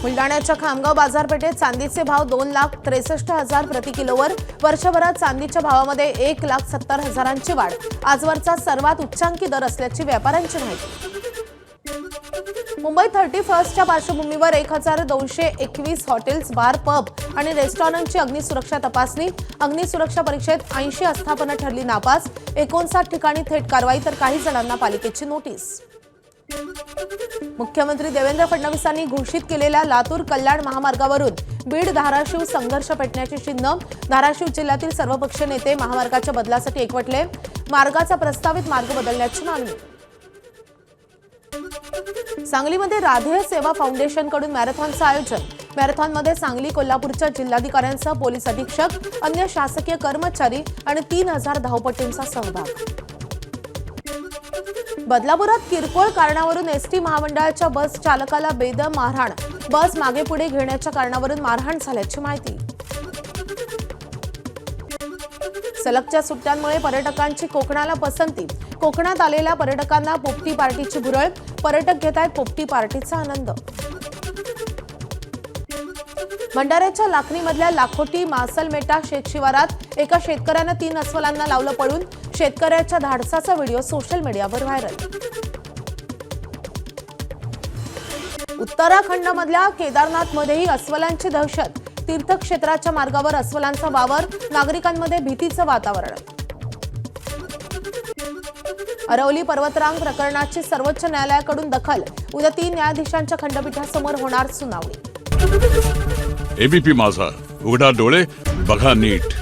बुलडाण्याच्या खामगाव बाजारपेठेत चांदीचे भाव 2,63,000 प्रति किलोवर. वर्षभरात चांदीच्या भावामध्ये 1,70,000ची वाढ. आजवरचा सर्वात उच्चांकी दर असल्याची व्यापाऱ्यांची माहिती. मुंबई 31च्या पार्श्वभूमीवर 1,221 हॉटेल्स, बार, पब आणि रेस्टॉरंटची अग्निसुरक्षा तपासणी. अग्निसुरक्षा परीक्षेत 80 आस्थापना ठरली नापास. 59 ठिकाणी थेट कारवाई तर काही जणांना पालिकेची नोटीस. मुख्यमंत्री देवेंद्र फडणवीसांनी घोषित केलेल्या लातूर कल्याण महामार्गावरून बीड धाराशिव संघर्ष पेटण्याची चिन्ह. धाराशिव जिल्ह्यातील सर्वपक्षीय नेते महामार्गाच्या बदलासाठी एकवटले. मार्गाचा प्रस्तावित मार्ग बदलण्याची मागणी. सांगलीमध्ये राधेय सेवा फाउंडेशनकडून मॅरेथॉनचं आयोजन. मॅरेथॉनमध्ये सांगली, कोल्हापूरच्या जिल्हाधिकाऱ्यांसह पोलीस अधीक्षक, अन्य शासकीय कर्मचारी आणि 3,000 धावपटूंचा सहभाग. बदलापुरात किरकोळ कारणावरून एसटी महामंडळाच्या बस चालकाला बेदम मारहाण. बस मागे पुढे घेण्याच्या कारणावरून मारहाण झाल्याची माहिती. सलगच्या सुट्ट्यांमुळे पर्यटकांची कोकणाला पसंती. कोकणात आलेल्या पर्यटकांना पोपटी पार्टीची भुरळ. पर्यटक घेत आहेत पोपटी पार्टीचा आनंद. भंडाऱ्याच्या लाखनीमधल्या लाखोटी मासलमेटा शेतशिवारात एका शेतकऱ्यानं 3 अस्वलांना लावलं पळून. शेतकऱ्याच्या धाडसाचा व्हिडिओ सोशल मीडियावर व्हायरल. उत्तराखंडमधल्या केदारनाथमध्येही अस्वलांची दहशत. तीर्थक्षेत्राच्या मार्गावर अस्वलांचा वावर. नागरिकांमध्ये भीतीचं वातावरण. अरवली पर्वतरांग प्रकरणाची सर्वोच्च न्यायालयाकडून दखल. उद्या 3 न्यायाधीशांच्या खंडपीठासमोर होणार सुनावणी. एबीपी माझा, उघडा डोळे बघा नीट.